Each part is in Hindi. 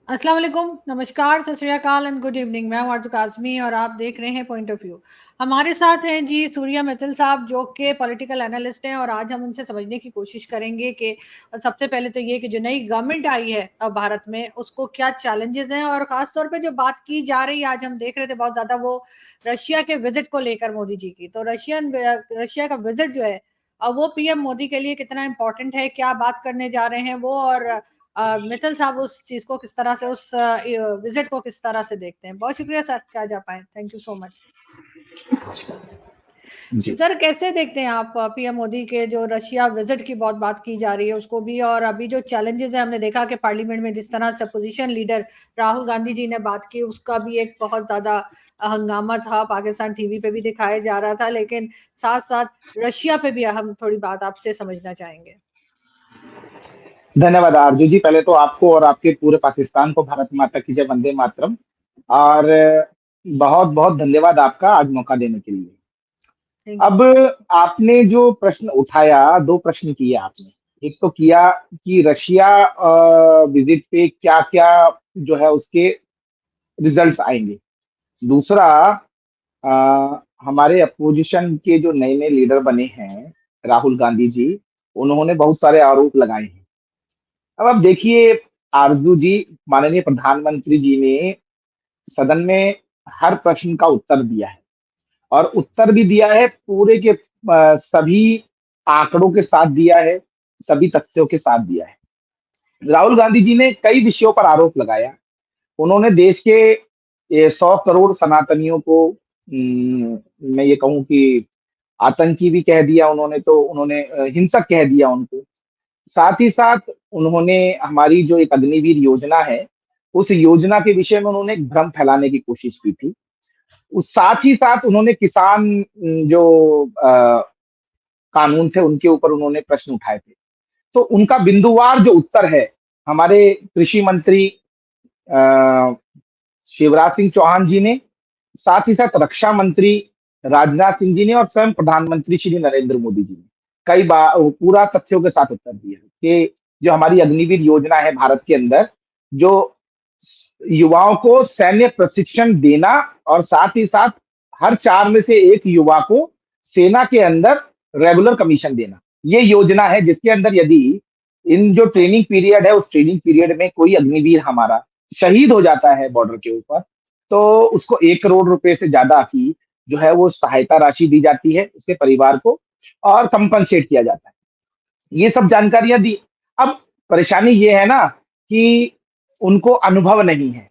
अस्सलाम वालेकुम, नमस्कार, सत श्री अकाल एंड गुड इवनिंग। मैं हूं आरज़ू काज़मी और आप देख रहे हैं पॉइंट ऑफ व्यू। हमारे साथ हैं जी सूर्या मित्तल साहब, जो कि पॉलिटिकल एनालिस्ट हैं, और आज हम उनसे समझने की कोशिश करेंगे कि सबसे पहले तो ये कि जो नई गवर्नमेंट आई है भारत में, उसको क्या चैलेंजेस हैं, और ख़ास तौर पे जो बात की जा रही है, आज हम देख रहे थे बहुत ज़्यादा, वो रशिया के विज़िट को लेकर मोदी जी की। तो रशिया का विज़िट जो है वो पीएम मोदी के लिए कितना इम्पोर्टेंट है, क्या बात करने जा रहे हैं वो, और मित्तल साहब उस चीज को किस तरह से, उस विजिट को किस तरह से देखते हैं। बहुत शुक्रिया सर, क्या जा पाए, थैंक यू सो मच। तो जी। सर, कैसे देखते हैं आप पीएम मोदी के जो रशिया विजिट की बहुत बात की जा रही है उसको भी, और अभी जो चैलेंजेस है, हमने देखा कि पार्लियामेंट में जिस तरह से अपोजिशन लीडर राहुल गांधी जी ने बात की, उसका भी एक बहुत ज्यादा हंगामा था, पाकिस्तान टीवी पे भी दिखाया जा रहा था, लेकिन साथ साथ रशिया पे भी हम थोड़ी बात आपसे समझना चाहेंगे। धन्यवाद आरजू जी। पहले तो आपको और आपके पूरे पाकिस्तान को भारत माता की जय, वंदे मातरम। और बहुत बहुत धन्यवाद आपका आज मौका देने के लिए। Thank you. अब आपने जो प्रश्न उठाया, दो प्रश्न किए आपने। एक तो किया कि रशिया विजिट पे क्या क्या जो है उसके रिजल्ट्स आएंगे। दूसरा, हमारे अपोजिशन के जो नए नए लीडर बने हैं, राहुल गांधी जी, उन्होंने बहुत सारे आरोप लगाए हैं। अब आप देखिए आरजू जी, माननीय प्रधानमंत्री जी ने सदन में हर प्रश्न का उत्तर दिया है, और उत्तर भी दिया है पूरे के सभी आंकड़ों के साथ दिया है, सभी तथ्यों के साथ दिया है। राहुल गांधी जी ने कई विषयों पर आरोप लगाया। उन्होंने देश के 100 करोड़ सनातनियों को, मैं ये कहूं कि आतंकी भी कह दिया उन्होंने, तो उन्होंने हिंसक कह दिया उनको। साथ ही साथ उन्होंने हमारी जो एक अग्निवीर योजना है, उस योजना के विषय में उन्होंने एक भ्रम फैलाने की कोशिश की थी। उस साथ ही साथ उन्होंने किसान जो कानून थे उनके ऊपर उन्होंने प्रश्न उठाए थे। तो उनका बिंदुवार जो उत्तर है, हमारे कृषि मंत्री अ, शिवराज सिंह चौहान जी ने, साथ ही साथ रक्षा मंत्री राजनाथ सिंह जी ने, और स्वयं प्रधानमंत्री श्री नरेंद्र मोदी जी ने कई बार पूरा तथ्यों के साथ उत्तर दिया कि जो हमारी अग्निवीर योजना है भारत के अंदर, जो युवाओं को सैन्य प्रशिक्षण देना, और साथ ही साथ हर 4 में से एक युवा को सेना के अंदर रेगुलर कमीशन देना, ये योजना है जिसके अंदर यदि इन जो ट्रेनिंग पीरियड है, उस ट्रेनिंग पीरियड में कोई अग्निवीर हमारा शहीद हो जाता है बॉर्डर के ऊपर, तो उसको 1 करोड़ रुपए से ज्यादा की जो है वो सहायता राशि दी जाती है उसके परिवार को, और कंपनसेट किया जाता है। ये सब जानकारियां दी। अब परेशानी ये है ना कि उनको अनुभव नहीं है।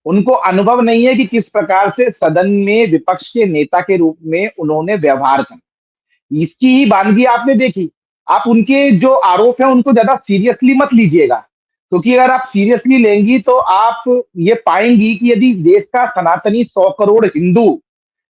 उनको अनुभव नहीं है कि किस प्रकार से सदन में विपक्ष के नेता के रूप में उन्होंने व्यवहार किया। इसकी ही वानगी आपने देखी। आप उनके जो आरोप है उनको ज्यादा सीरियसली मत लीजिएगा, क्योंकि अगर आप सीरियसली लेंगी तो आप ये पाएंगी कि यदि देश का सनातनी 100 करोड़ हिंदू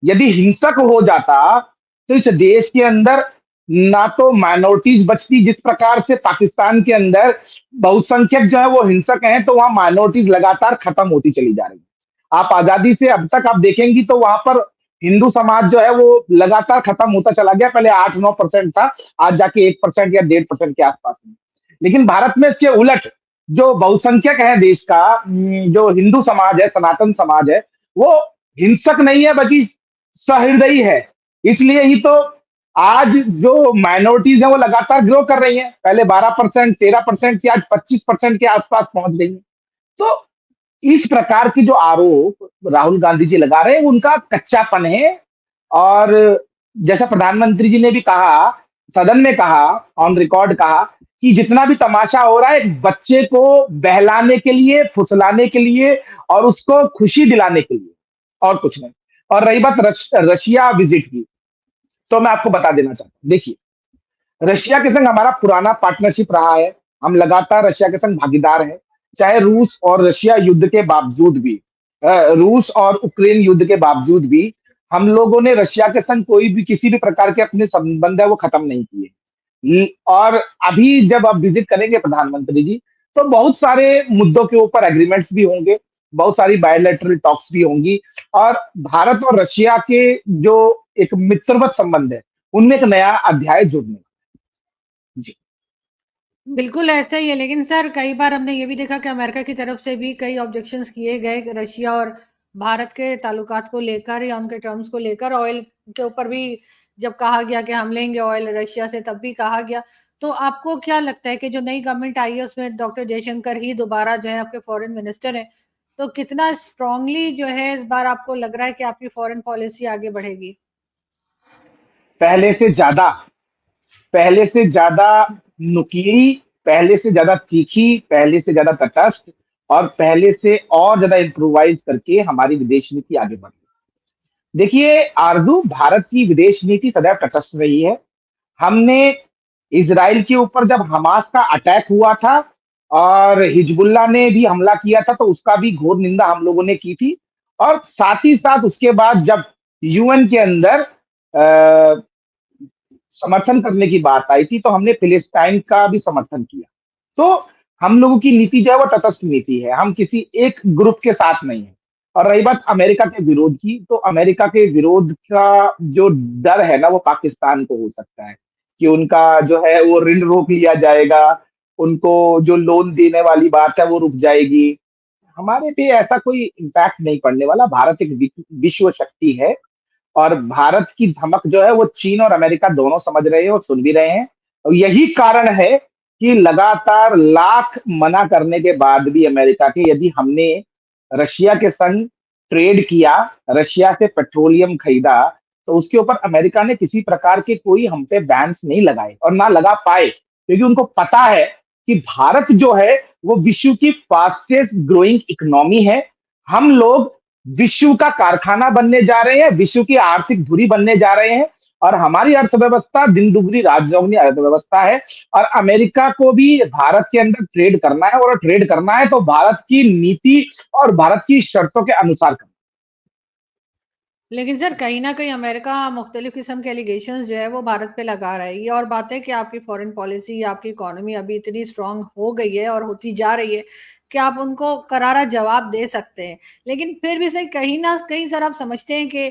यदि हिंसक हो जाता, तो इस देश के अंदर ना तो माइनॉरिटीज बचती, जिस प्रकार से पाकिस्तान के अंदर बहुसंख्यक जो है वो हिंसक हैं, तो वहां माइनॉरिटीज लगातार खत्म होती चली जा रही है। आप आजादी से अब तक आप देखेंगी तो वहां पर हिंदू समाज जो है वो लगातार खत्म होता चला गया। पहले 8-9% था, आज जाके 1% या 1.5% के आसपास में। लेकिन भारत में इसके उलट जो बहुसंख्यक है देश का, जो हिंदू समाज है, सनातन समाज है, वो हिंसक नहीं है बल्कि सहृदयी है। इसलिए ही तो आज जो माइनॉरिटीज है वो लगातार ग्रो कर रही हैं। पहले 12%, 13% की, आज 25% के आसपास पहुंच गई हैं। तो इस प्रकार की जो आरोप राहुल गांधी जी लगा रहे हैं, उनका कच्चापन है। और जैसा प्रधानमंत्री जी ने भी कहा, सदन में कहा, ऑन रिकॉर्ड कहा कि जितना भी तमाशा हो रहा है एक बच्चे को बहलाने के लिए, फुसलाने के लिए, और उसको खुशी दिलाने के लिए, और कुछ नहीं। और रही बात रशिया विजिट की, तो मैं आपको बता देना चाहता हूँ। देखिए, रशिया के संग हमारा पुराना पार्टनरशिप रहा है। हम लगातार रशिया के संग भागीदार हैं। चाहे रूस और रशिया युद्ध के बावजूद भी, रूस और उक्रेन युद्ध के बावजूद भी हम लोगों ने रशिया के संग कोई भी किसी भी प्रकार के अपने संबंध है वो खत्म नहीं किए। और अभी जब आप विजिट करेंगे प्रधानमंत्री जी, तो बहुत सारे मुद्दों के ऊपर एग्रीमेंट्स भी होंगे, बहुत सारी बायोलैटरल टॉक्स भी होंगी, और भारत और रशिया के जो एक मित्रवत संबंध है, उनमें एक नया अध्याय जुड़ने। जी। बिल्कुल ऐसा ही है, लेकिन सर कई बार हमने ये भी देखा कि अमेरिका की तरफ से भी कई ऑब्जेक्शंस किए गए कि रशिया और भारत के ताल्लुकात को लेकर या उनके टर्म्स को लेकर। ऑयल के ऊपर भी जब कहा गया कि हम लेंगे ऑयल रशिया से, तब भी कहा गया। तो आपको क्या लगता है कि जो नई गवर्नमेंट आई है उसमें डॉक्टर जयशंकर ही दोबारा जो है आपके फॉरेन मिनिस्टर हैं, तो कितना स्ट्रांगली जो है इस बार आपको लग रहा है कि आपकी फॉरेन पॉलिसी आगे बढ़ेगी? पहले से ज्यादा, पहले से ज्यादा नुकीली, पहले से ज्यादा तीखी, पहले से ज्यादा तटस्थ, और पहले से और ज्यादा इम्प्रोवाइज करके हमारी विदेश नीति आगे बढ़ी। देखिए आरजू, भारत की विदेश नीति सदैव तटस्थ रही है। हमने इजराइल के ऊपर जब हमास का अटैक हुआ था और हिजबुल्लाह ने भी हमला किया था, तो उसका भी घोर निंदा हम लोगों ने की थी। और साथ ही साथ उसके बाद जब यूएन के अंदर समर्थन करने की बात आई थी, तो हमने फिलिस्तीन का भी समर्थन किया। तो हम लोगों की नीति जो है वो तटस्थ नीति है, हम किसी एक ग्रुप के साथ नहीं है। और रही बात अमेरिका के विरोध की, तो अमेरिका के विरोध का जो डर है ना, वो पाकिस्तान को हो सकता है कि उनका जो है वो ऋण रोक लिया जाएगा, उनको जो लोन देने वाली बात है वो रुक जाएगी। हमारे पे ऐसा कोई इम्पैक्ट नहीं पड़ने वाला। भारत एक विश्व शक्ति है, और भारत की धमक जो है वो चीन और अमेरिका दोनों समझ रहे हैं और सुन भी रहे हैं। और यही कारण है कि लगातार लाख मना करने के बाद भी अमेरिका के, यदि हमने रशिया के संग ट्रेड किया, रशिया से पेट्रोलियम खरीदा, तो उसके ऊपर अमेरिका ने किसी प्रकार के कोई हम पे बैन्स नहीं लगाए और ना लगा पाए, क्योंकि उनको पता है कि भारत जो है वो विश्व की फास्टेस्ट ग्रोइंग इकोनॉमी है। हम लोग विश्व का कारखाना बनने जा रहे हैं, विश्व की आर्थिक धुरी बनने जा रहे हैं, और हमारी अर्थव्यवस्था दिन दुगनी रात चौगुनी अर्थव्यवस्था है। और अमेरिका को भी भारत के अंदर ट्रेड करना है, और ट्रेड करना है तो भारत की नीति और भारत की शर्तों के अनुसार करना। लेकिन सर कहीं ना कहीं अमेरिका मुख्तलिफ किस्म के एलिगेशंस जो है वो भारत पे लगा रहा है। ये और बात है कि आपकी फॉरेन पॉलिसी, आपकी इकोनॉमी अभी इतनी स्ट्रांग हो गई है और होती जा रही है कि आप उनको करारा जवाब दे सकते हैं। लेकिन फिर भी सही कहीं ना कहीं सर आप समझते हैं कि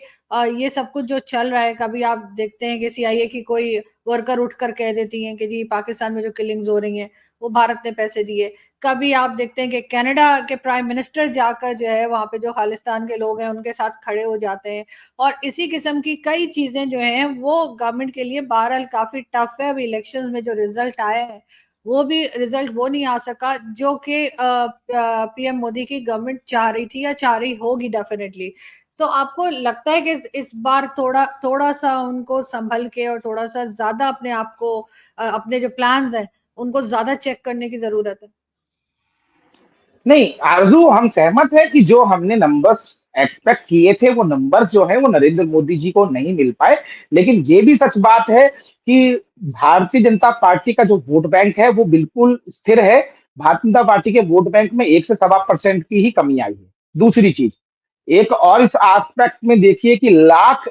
ये सब कुछ जो चल रहा है, कभी आप देखते हैं कि सीआईए की कोई वर्कर उठ कर कह देती हैं कि जी पाकिस्तान में जो किलिंग्स हो रही हैं वो भारत ने पैसे दिए। कभी आप देखते हैं कि कनाडा के प्राइम मिनिस्टर जाकर जो है वहां पे जो खालिस्तान के लोग हैं उनके साथ खड़े हो जाते हैं। और इसी किस्म की कई चीजें जो हैं वो गवर्नमेंट के लिए बहरहाल काफी टफ है। अभी इलेक्शंस में जो रिजल्ट आया है वो भी रिजल्ट वो नहीं आ सका जो कि पीएम मोदी की गवर्नमेंट चाह रही थी या चाह रही होगी डेफिनेटली। तो आपको लगता है कि इस बार थोड़ा थोड़ा सा उनको संभल के और थोड़ा सा ज्यादा अपने आप को अपने जो प्लान्स हैं उनको ज्यादा चेक करने की जरूरत है? नहीं आरजू, हम सहमत है कि जो हमने नंबर्स एक्सपेक्ट किए थे वो नंबर जो है वो नरेंद्र मोदी जी को नहीं मिल पाए। लेकिन ये भी सच बात है कि भारतीय जनता पार्टी का जो वोट बैंक है वो बिल्कुल स्थिर है। भारतीय जनता पार्टी के वोट बैंक में 1 से 1.25% की ही कमी आई है। दूसरी चीज, एक और इस एस्पेक्ट में देखिए कि लाख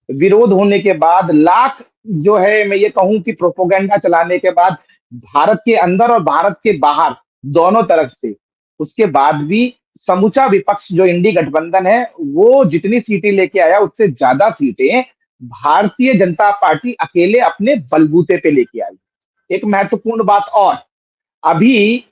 विरोध होने के बाद, लाख जो है मैं ये कहूं कि प्रोपोगंडा चलाने के बाद, भारत के अंदर और भारत के बाहर दोनों तरफ से, उसके बाद भी समूचा विपक्ष जो इंडी गठबंधन है वो जितनी सीटें लेके आया उससे ज्यादा सीटें भारतीय जनता पार्टी अकेले अपने बलबूते पे लेके आई। एक महत्वपूर्ण बात और, अभी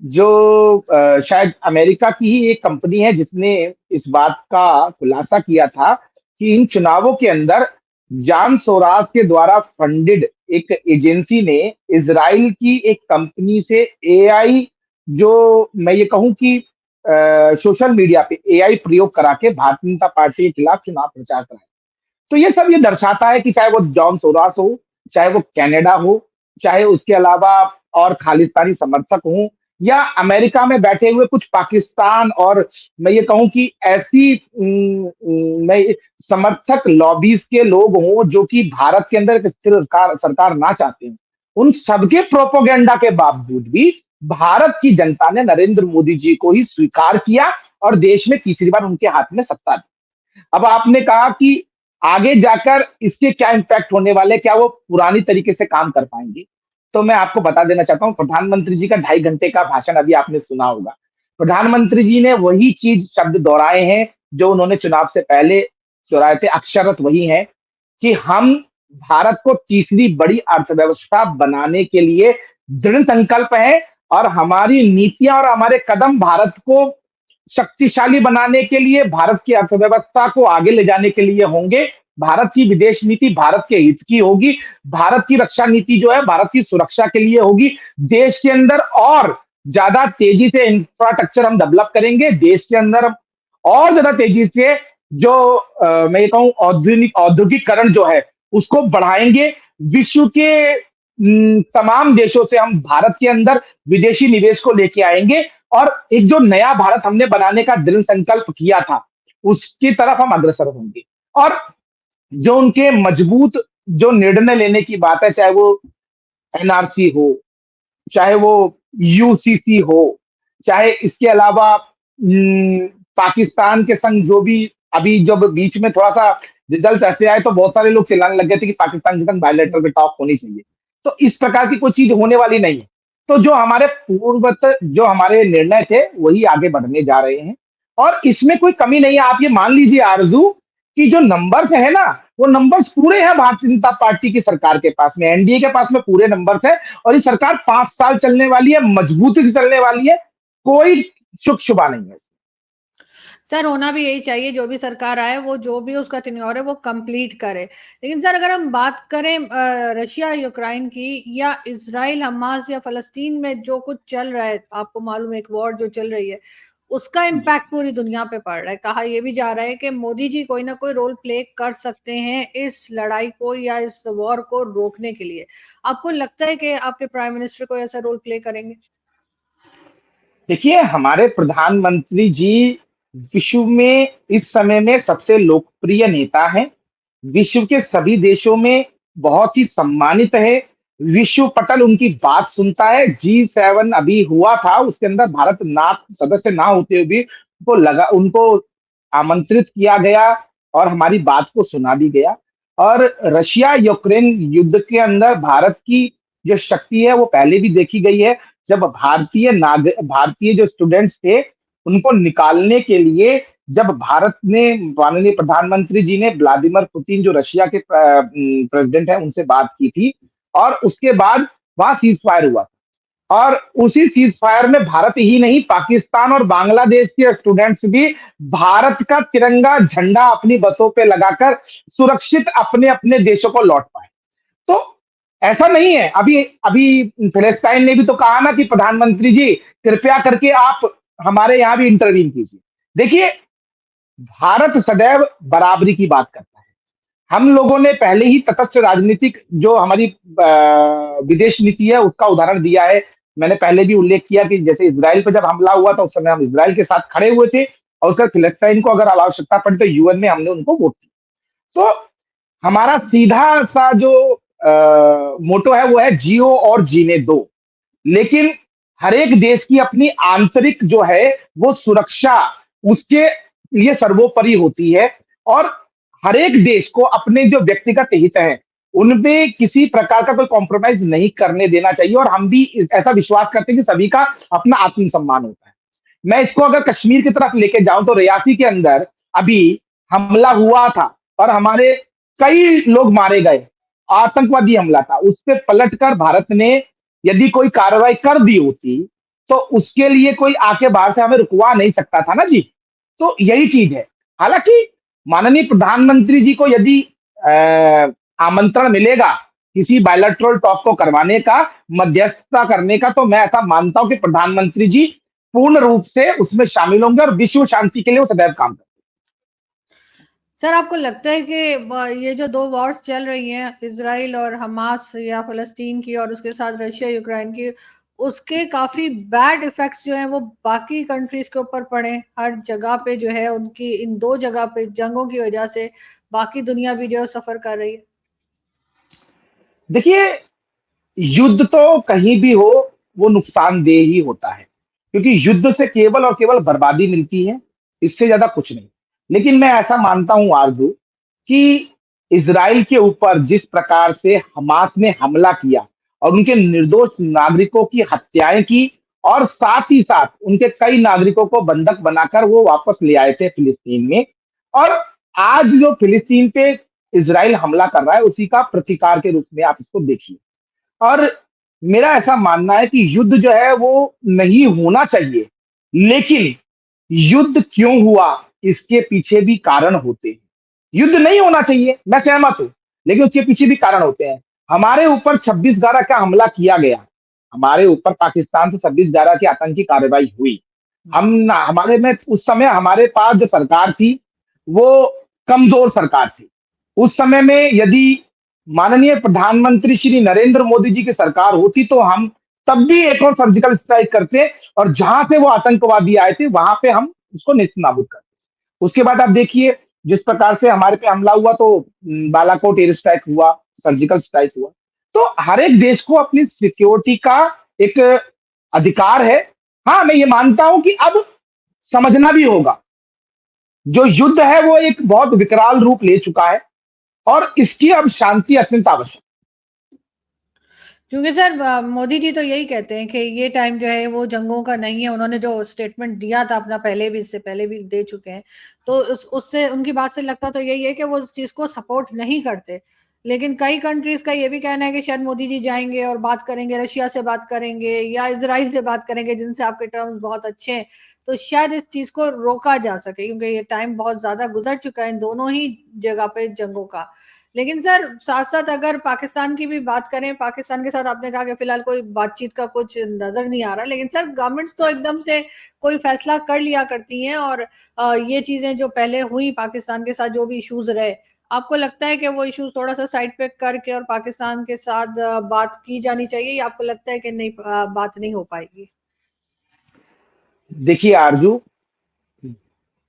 जो शायद अमेरिका की ही एक कंपनी है जिसने इस बात का खुलासा किया था कि इन चुनावों के अंदर जान सोराज के द्वारा फंडेड एक एजेंसी ने इजराइल की एक कंपनी से एआई, जो मैं ये कहूं कि सोशल मीडिया पे एआई प्रयोग करा के भारतीय जनता पार्टी के खिलाफ चुनाव प्रचार कराया। तो ये सब ये दर्शाता है कि चाहे वो जॉन सोरास हो, चाहे वो कनाडा हो, चाहे उसके अलावा और खालिस्तानी समर्थक हों, या अमेरिका में बैठे हुए कुछ पाकिस्तान और मैं ये कहूं कि ऐसी मैं समर्थक लॉबीज के लोग हों जो कि भारत के अंदर एक स्थिर सरकार सरकार ना चाहते हैं, उन सबके प्रोपोगंडा के बावजूद भी भारत की जनता ने नरेंद्र मोदी जी को ही स्वीकार किया और देश में तीसरी बार उनके हाथ में सत्ता दी। अब आपने कहा कि आगे जाकर इसके क्या इम्पैक्ट होने वाले, क्या वो पुरानी तरीके से काम कर पाएंगे? तो मैं आपको बता देना चाहता हूँ, प्रधानमंत्री जी का 2.5 घंटे का भाषण अभी आपने सुना होगा। प्रधानमंत्री जी ने वही चीज शब्द दोहराए हैं जो उन्होंने चुनाव से पहले दोहराए थे, अक्षरशः वही है कि हम भारत को तीसरी बड़ी अर्थव्यवस्था बनाने के लिए दृढ़ संकल्प हैं और हमारी नीतियां और हमारे कदम भारत को शक्तिशाली बनाने के लिए, भारत की अर्थव्यवस्था को आगे ले जाने के लिए होंगे। भारत की विदेश नीति भारत के हित की होगी। भारत की रक्षा नीति जो है भारत की सुरक्षा के लिए होगी। देश के अंदर और ज्यादा तेजी से इंफ्रास्ट्रक्चर हम डेवलप करेंगे। देश के अंदर और ज्यादा तेजी से जो मैं ये कहूँ औद्योगिकरण जो है उसको बढ़ाएंगे। विश्व के तमाम देशों से हम भारत के अंदर विदेशी निवेश को लेके आएंगे और एक जो नया भारत हमने बनाने का दृढ़ संकल्प किया था उसकी तरफ हम अग्रसर होंगे। और जो उनके मजबूत जो निर्णय लेने की बात है, चाहे वो एनआरसी हो, चाहे वो यूसीसी हो, चाहे इसके अलावा पाकिस्तान के संग जो भी अभी जब बीच में थोड़ा सा रिजल्ट ऐसे आए तो बहुत सारे लोग चिल्लाने लग गए थे कि पाकिस्तान के संग बायलैटरल टॉक होनी चाहिए। तो इस प्रकार की कोई चीज होने वाली नहीं है। तो जो हमारे पूर्वत जो हमारे निर्णय थे वही आगे बढ़ने जा रहे हैं और इसमें कोई कमी नहीं है। आप ये मान लीजिए आरजू कि जो नंबर्स है ना वो नंबर्स पूरे हैं भारतीय जनता पार्टी की सरकार के पास में, एनडीए के पास में पूरे नंबर्स है और ये सरकार 5 साल चलने वाली है, मजबूती से चलने वाली है, कोई शुभ शुभा नहीं है। सर होना भी यही चाहिए, जो भी सरकार आए वो जो भी उसका टेन्योर है वो कंप्लीट करे। लेकिन सर अगर हम बात करें रशिया यूक्रेन की या इजराइल हमास या फलस्तीन में जो कुछ चल रहा है, आपको मालूम है एक वॉर जो चल रही है, उसका इम्पैक्ट पूरी दुनिया पे पड़ रहा है। कहा यह भी जा रहा है कि मोदी जी कोई ना कोई रोल प्ले कर सकते हैं इस लड़ाई को या इस वॉर को रोकने के लिए। आपको लगता है कि आपके प्राइम मिनिस्टर को ऐसा रोल प्ले करेंगे? देखिए, हमारे प्रधानमंत्री जी विश्व में इस समय में सबसे लोकप्रिय नेता हैं। विश्व के सभी देशों में बहुत ही सम्मानित है। विश्व पटल उनकी बात सुनता है। G7 अभी हुआ था, उसके अंदर भारत ना सदस्य ना होते हुए भी उनको आमंत्रित किया गया और हमारी बात को सुना भी गया। और रशिया यूक्रेन युद्ध के अंदर भारत की जो शक्ति है वो पहले भी देखी गई है। जब भारतीय जो स्टूडेंट्स थे उनको निकालने के लिए जब भारत ने माननीय प्रधानमंत्री जी ने व्लादिमीर पुतिन जो रशिया के प्रेसिडेंट हैं उनसे बात की थी और उसके बाद वहां सीज फायर हुआ और उसी सीज फायर में भारत ही नहीं पाकिस्तान और बांग्लादेश के स्टूडेंट्स भी भारत का तिरंगा झंडा अपनी बसों पे लगाकर सुरक्षित अपने अपने देशों को लौट पाए। तो ऐसा नहीं है। अभी अभी फिलिस्तीन ने भी तो कहा ना कि प्रधानमंत्री जी कृपया करके आप हमारे यहाँ भी इंटरवीन कीजिए। देखिए, भारत सदैव बराबरी की बात करता है। हम लोगों ने पहले ही तटस्थ राजनीतिक जो हमारी विदेश नीति है उसका उदाहरण दिया है। मैंने पहले भी उल्लेख किया कि जैसे इजराइल पर जब हमला हुआ था उस समय हम इजराइल के साथ खड़े हुए थे और उसका फिलिस्तीन को अगर आवश्यकता पड़ी तो यूएन में हमने उनको वोट किया। तो हमारा सीधा सा जो मोटो है वो है जियो और जीने दो। लेकिन हर एक देश की अपनी आंतरिक जो है वो सुरक्षा उसके लिए सर्वोपरि होती है और हर एक देश को अपने जो व्यक्तिगत हित है उनमें किसी प्रकार का कोई कॉम्प्रोमाइज नहीं करने देना चाहिए और हम भी ऐसा विश्वास करते हैं कि सभी का अपना आत्मसम्मान होता है। मैं इसको अगर कश्मीर की तरफ लेके जाऊं तो रियासी के अंदर अभी हमला हुआ था और हमारे कई लोग मारे गए। आतंकवादी हमला था, उस पे पलटकर भारत ने यदि कोई कार्रवाई कर दी होती तो उसके लिए कोई आके बाहर से हमें रुकवा नहीं सकता था ना जी। तो यही चीज है। हालांकि माननीय प्रधानमंत्री जी को यदि आमंत्रण मिलेगा किसी बायलैटरल टॉक को करवाने का, मध्यस्थता करने का, तो मैं ऐसा मानता हूं कि प्रधानमंत्री जी पूर्ण रूप से उसमें शामिल होंगे और विश्व शांति के लिए वो सदैव काम करेंगे। सर आपको लगता है कि ये जो दो वॉर्स चल रही हैं, इजराइल और हमास या फलस्तीन की और उसके साथ रशिया यूक्रेन की, उसके काफी बैड इफेक्ट्स जो हैं वो बाकी कंट्रीज के ऊपर पड़े? हर जगह पे जो है उनकी इन दो जगह पे जंगों की वजह से बाकी दुनिया भी जो है सफर कर रही है। देखिए, युद्ध तो कहीं भी हो वो नुकसानदेह ही होता है क्योंकि युद्ध से केवल और केवल बर्बादी मिलती है, इससे ज्यादा कुछ नहीं। लेकिन मैं ऐसा मानता हूं आरजू कि इजराइल के ऊपर जिस प्रकार से हमास ने हमला किया और उनके निर्दोष नागरिकों की हत्याएं की और साथ ही साथ उनके कई नागरिकों को बंधक बनाकर वो वापस ले आए थे फिलिस्तीन में। और आज जो फिलिस्तीन पे इजराइल हमला कर रहा है उसी का प्रतिकार के रूप में आप इसको देखिए। और मेरा ऐसा मानना है कि युद्ध जो है वो नहीं होना चाहिए, लेकिन युद्ध क्यों हुआ इसके पीछे भी कारण होते हैं। युद्ध नहीं होना चाहिए, मैं सहमत हूं, लेकिन उसके पीछे भी कारण होते हैं। हमारे ऊपर 26/11 का हमला किया गया, हमारे ऊपर पाकिस्तान से 26/11 की आतंकी कार्रवाई हुई। हमारे में उस समय हमारे पास जो सरकार थी वो कमजोर सरकार थी। उस समय में यदि माननीय प्रधानमंत्री श्री नरेंद्र मोदी जी की सरकार होती तो हम तब भी एक और सर्जिकल स्ट्राइक करते और जहां से वो आतंकवादी आए थे वहां पे हम उसको नेस्तनाबूद करते। उसके बाद आप देखिए जिस प्रकार से हमारे पे हमला हुआ तो बालाकोट एयर स्ट्राइक हुआ, सर्जिकल स्ट्राइक हुआ। तो हर एक देश को अपनी सिक्योरिटी का एक अधिकार है। हाँ, मैं ये मानता हूं कि अब समझना भी होगा, जो युद्ध है वो एक बहुत विकराल रूप ले चुका है और इसकी अब शांति अत्यंत आवश्यक। क्योंकि सर मोदी जी तो यही कहते हैं कि ये टाइम जो है वो जंगों का नहीं है। उन्होंने जो स्टेटमेंट दिया था अपना पहले भी, इससे पहले भी दे चुके हैं, तो उससे उनकी बात से लगता तो यही है कि वो इस चीज को सपोर्ट नहीं करते। लेकिन कई कंट्रीज का ये भी कहना है कि शायद मोदी जी जाएंगे और बात करेंगे, रशिया से बात करेंगे या इजराइल से बात करेंगे जिनसे आपके टर्म्स बहुत अच्छे हैं, तो शायद इस चीज को रोका जा सके, क्योंकि ये टाइम बहुत ज्यादा गुजर चुका है इन दोनों ही जगह पे जंगों का। लेकिन सर साथ साथ अगर पाकिस्तान की भी बात करें, पाकिस्तान के साथ आपने कहा कि फिलहाल कोई बातचीत का कुछ नजर नहीं आ रहा, लेकिन सर गवर्नमेंट्स तो एकदम से कोई फैसला कर लिया करती हैं, और ये चीजें जो पहले हुई पाकिस्तान के साथ जो भी इश्यूज रहे, आपको लगता है कि वो इश्यूज थोड़ा सा साइड पे करके और पाकिस्तान के साथ बात की जानी चाहिए, या आपको लगता है कि नहीं, बात नहीं हो पाएगी? देखिए आरजू,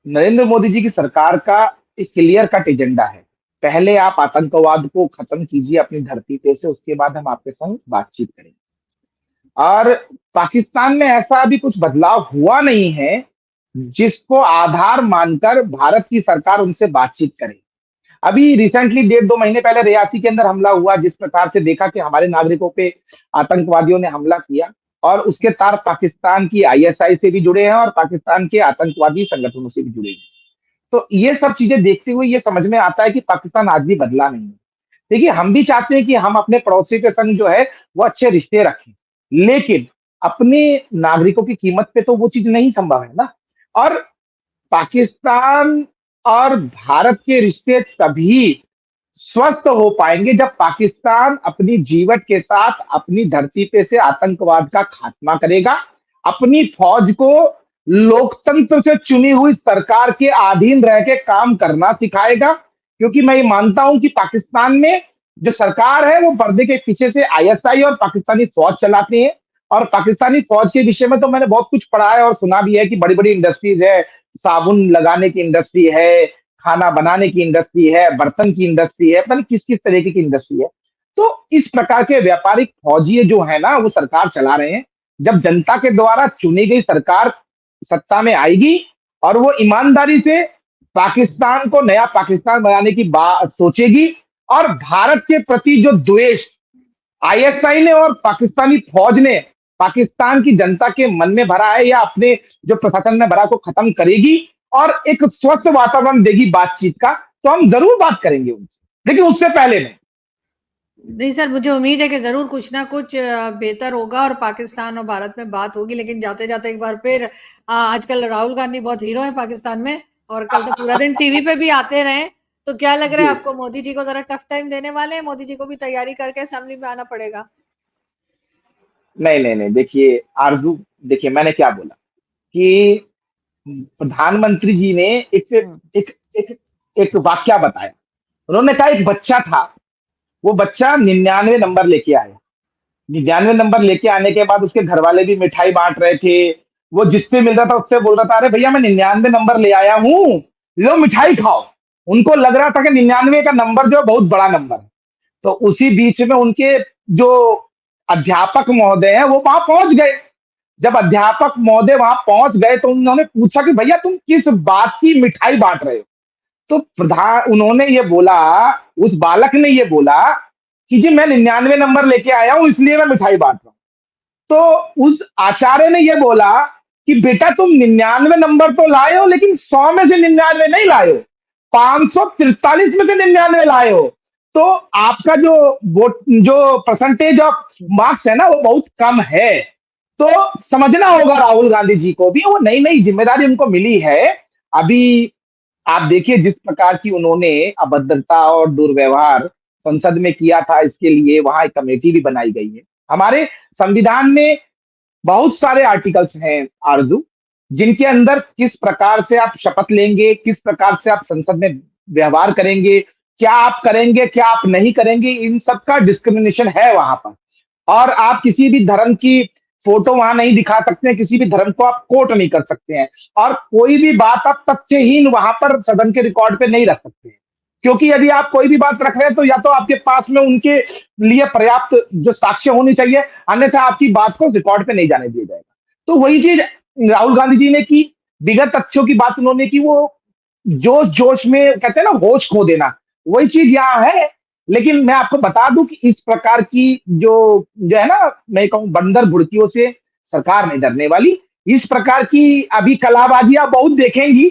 नरेंद्र मोदी जी की सरकार का एक क्लियर कट एजेंडा है। पहले आप आतंकवाद को खत्म कीजिए अपनी धरती पे से, उसके बाद हम आपके संग बातचीत करेंगे। और पाकिस्तान में ऐसा अभी कुछ बदलाव हुआ नहीं है जिसको आधार मानकर भारत की सरकार उनसे बातचीत करे। अभी रिसेंटली 1.5-2 महीने पहले रियासी के अंदर हमला हुआ, जिस प्रकार से देखा कि हमारे नागरिकों पे आतंकवादियों ने हमला किया और उसके तार पाकिस्तान की आईएसआई से भी जुड़े हैं और पाकिस्तान के आतंकवादी संगठनों से भी जुड़े हैं। तो ये सब चीजें देखते हुए ये समझ में आता है कि पाकिस्तान आज भी बदला नहीं है। देखिए, हम भी चाहते हैं कि हम अपने पड़ोसी के संग जो है वो अच्छे रिश्ते रखें, लेकिन अपने नागरिकों की कीमत पे तो वो चीज नहीं संभव है ना। और पाकिस्तान और भारत के रिश्ते तभी स्वस्थ हो पाएंगे जब पाकिस्तान अपनी जीवट के साथ अपनी धरती पे से आतंकवाद का खात्मा करेगा, अपनी फौज को लोकतंत्र से चुनी हुई सरकार के अधीन रह के काम करना सिखाएगा। क्योंकि मैं ये मानता हूं कि पाकिस्तान में जो सरकार है वो पर्दे के पीछे से आईएसआई और पाकिस्तानी फौज चलाती है। और पाकिस्तानी फौज के विषय में तो मैंने बहुत कुछ पढ़ा है और सुना भी है कि बड़ी बड़ी इंडस्ट्रीज है, साबुन लगाने की इंडस्ट्री है, खाना बनाने की इंडस्ट्री है, बर्तन की इंडस्ट्री है, पता नहीं किस किस तरीके की इंडस्ट्री है। तो इस प्रकार के व्यापारिक फौजी जो है ना वो सरकार चला रहे हैं। जब जनता के द्वारा चुनी गई सरकार सत्ता में आएगी और वो ईमानदारी से पाकिस्तान को नया पाकिस्तान बनाने की बात सोचेगी और भारत के प्रति जो द्वेष आईएसआई ने और पाकिस्तानी फौज ने पाकिस्तान की जनता के मन में भरा है या अपने जो प्रशासन में भरा को खत्म करेगी और एक स्वस्थ वातावरण देगी बातचीत का, तो हम जरूर बात करेंगे उनसे, लेकिन उससे पहले नहीं। नहीं सर, मुझे उम्मीद है कि जरूर कुछ ना कुछ बेहतर होगा और पाकिस्तान और भारत में बात होगी। लेकिन जाते जाते एक बार फिर आजकल राहुल गांधी बहुत हीरो है पाकिस्तान में, और कल तो पूरा दिन टीवी पे भी आते रहे, तो क्या लग रहा है आपको, मोदी जी को जरा टफ टाइम देने वाले हैं? मोदी जी को भी तैयारी करके असेंबली में आना पड़ेगा? नहीं नहीं नहीं, देखिए आरजू, देखिए मैंने क्या बोला कि प्रधानमंत्री जी ने एक हम्म। एक एक एक वाक्य बताया। उन्होंने कहा एक बच्चा था, वो बच्चा 99 नंबर लेके आया। 99 नंबर लेके आने के बाद उसके घर वाले भी मिठाई बांट रहे थे। वो जिससे मिल रहा था उससे बोल रहा था, अरे भैया मैं 99 नंबर ले आया हूँ, लो मिठाई खाओ। उनको लग रहा था कि 99 का नंबर जो है बहुत बड़ा नंबर है। तो उसी बीच में उनके जो अध्यापक महोदय हैं वो वहां पहुंच गए। जब अध्यापक महोदय वहां पहुंच गए तो उन्होंने पूछा कि भैया तुम किस बात की मिठाई बांट रहे हो। तो प्रधान उन्होंने ये बोला, उस बालक ने ये बोला कि जी मैं 99 नंबर लेके आया हूं इसलिए मैं मिठाई बांट रहा हूं। तो उस आचार्य ने ये बोला कि बेटा तुम 99 नंबर तो लाए हो लेकिन 100 में से 99 नहीं लाए हो, 543 में से 99 लाए हो। तो आपका जो वोट जो परसेंटेज ऑफ मार्क्स है ना वो बहुत कम है। तो समझना होगा राहुल गांधी जी को भी, वो नई नई जिम्मेदारी उनको मिली है। अभी आप देखिए जिस प्रकार की उन्होंने अभद्रता और दुर्व्यवहार संसद में किया था, इसके लिए वहां एक कमेटी भी बनाई गई है। हमारे संविधान में बहुत सारे आर्टिकल्स हैं आरजू, जिनके अंदर किस प्रकार से आप शपथ लेंगे, किस प्रकार से आप संसद में व्यवहार करेंगे, क्या आप करेंगे क्या आप नहीं करेंगे, इन सब का डिस्क्रिमिनेशन है वहां पर। और आप किसी भी धर्म की फोटो वहां नहीं दिखा सकते हैं, किसी भी धर्म को आप कोट नहीं कर सकते हैं, और कोई भी बात आप तथ्यहीन वहां पर सदन के रिकॉर्ड पे नहीं रख सकते हैं। क्योंकि यदि आप कोई भी बात रख रहे हैं तो या तो आपके पास में उनके लिए पर्याप्त जो साक्ष्य होनी चाहिए, अन्यथा आपकी बात को रिकॉर्ड पे नहीं जाने दिया जाएगा। तो वही चीज राहुल गांधी जी ने की, विगत तथ्यों की बात उन्होंने की, वो जोश जोश में कहते हैं ना होश खो देना, वही चीज यहाँ है। लेकिन मैं आपको बता दूं कि इस प्रकार की जो जो है ना, मैं कहूँ बंदर बुड़कियों से सरकार नहीं डरने वाली। इस प्रकार की अभी कलाबाजी आप बहुत देखेंगी,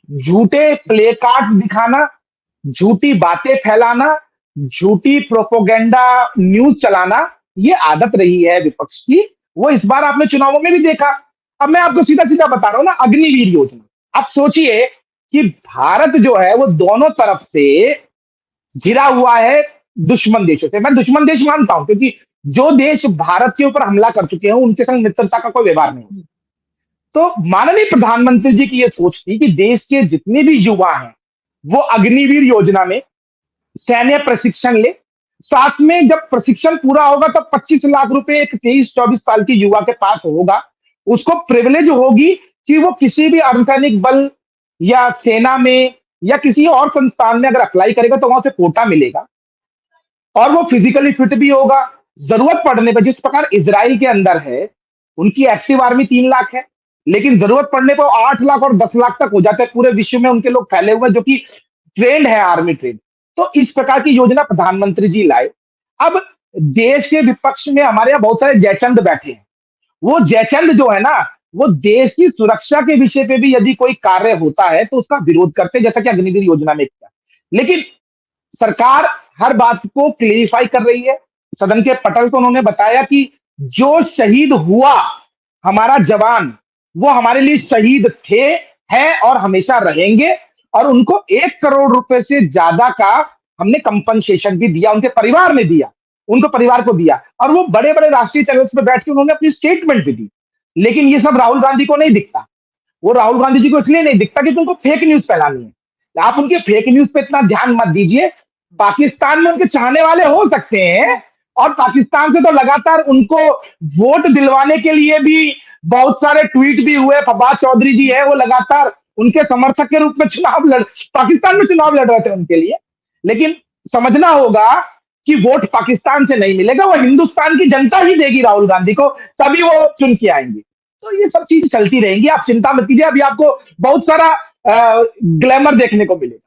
झूठे प्ले कार्ड दिखाना, झूठी बातें फैलाना, झूठी प्रोपोगेंडा न्यूज चलाना, ये आदत रही है विपक्ष की। वो इस बार आपने चुनावों में भी देखा। अब मैं आपको सीधा सीधा बता रहा हूं ना, अग्निवीर योजना, आप सोचिए कि भारत जो है वो दोनों तरफ से घिरा हुआ है दुश्मन देशों से। मैं दुश्मन देश मानता हूं क्योंकि जो देश भारत के ऊपर हमला कर चुके हैं उनके संग मित्रता का कोई व्यवहार नहीं है। तो माननीय प्रधानमंत्री जी की यह सोच थी कि देश के जितने भी युवा हैं वो अग्निवीर योजना में सैन्य प्रशिक्षण ले। साथ में जब प्रशिक्षण पूरा होगा तो 25 लाख रुपए एक 23-24 साल के युवा के पास होगा, उसको प्रिविलेज होगी कि वो किसी भी अर्धसैनिक बल या सेना में या किसी और संस्थान में अगर अप्लाई करेगा तो वहां से कोटा मिलेगा, और वो फिजिकली फिट भी होगा। जरूरत पड़ने पर, जिस प्रकार इजराइल के अंदर है, उनकी एक्टिव आर्मी 3 लाख है, लेकिन जरूरत पड़ने पर 8 लाख और 10 लाख तक हो जाते हैं। पूरे विश्व में उनके लोग फैले हुए जो कि ट्रेंड है, आर्मी ट्रेंड। तो इस प्रकार की योजना प्रधानमंत्री जी लाए। अब देश के विपक्ष में हमारे यहाँ बहुत सारे जयचंद बैठे हैं। वो जयचंद जो है ना, वो देश की सुरक्षा के विषय पे भी यदि कोई कार्य होता है तो उसका विरोध करते हैं, जैसा कि अग्निवीर योजना में किया। लेकिन सरकार हर बात को क्लेरिफाई कर रही है। सदन के पटल को उन्होंने बताया कि जो शहीद हुआ हमारा जवान, वो हमारे लिए शहीद थे, हैं और हमेशा रहेंगे, और उनको 1 करोड़ रुपए से ज्यादा का हमने कंपनसेशन भी दिया, उनके परिवार ने दिया, उनको परिवार को दिया। और वो बड़े बड़े राष्ट्रीय चैनल्स पे बैठ के उन्होंने अपनी स्टेटमेंट भी दी। लेकिन ये सब राहुल गांधी को नहीं दिखता। वो राहुल गांधी जी को इसलिए नहीं दिखता कि उनको फेक न्यूज फैलानी है। आप उनके फेक न्यूज पे इतना ध्यान मत दीजिए। पाकिस्तान में उनके चाहने वाले हो सकते हैं, और पाकिस्तान से तो लगातार उनको वोट दिलवाने के लिए भी बहुत सारे ट्वीट भी हुए। फवाद चौधरी जी है, वो लगातार उनके समर्थक के रूप में पाकिस्तान में चुनाव लड़ रहे थे उनके लिए। लेकिन समझना होगा कि वोट पाकिस्तान से नहीं मिलेगा, वो हिंदुस्तान की जनता ही देगी राहुल गांधी को, तभी वो चुन के आएंगे। तो ये सब चीज चलती रहेंगी, आप चिंता मत कीजिए। अभी आपको बहुत सारा ग्लैमर देखने को मिलेगा।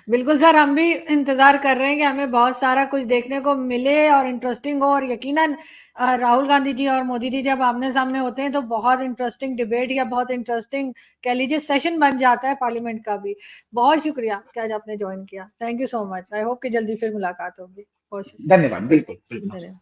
बिल्कुल सर, हम भी इंतजार कर रहे हैं कि हमें बहुत सारा कुछ देखने को मिले और इंटरेस्टिंग हो। और यकीनन राहुल गांधी जी और मोदी जी जब आमने सामने होते हैं तो बहुत इंटरेस्टिंग डिबेट या बहुत इंटरेस्टिंग कह लीजिए सेशन बन जाता है पार्लियामेंट का भी। बहुत शुक्रिया कि आज आपने ज्वाइन किया। Thank you so much. I hope कि जल्दी फिर मुलाकात होगी। बहुत शुक्रिया। धन्यवाद। बिल्कुल। धन्यवाद।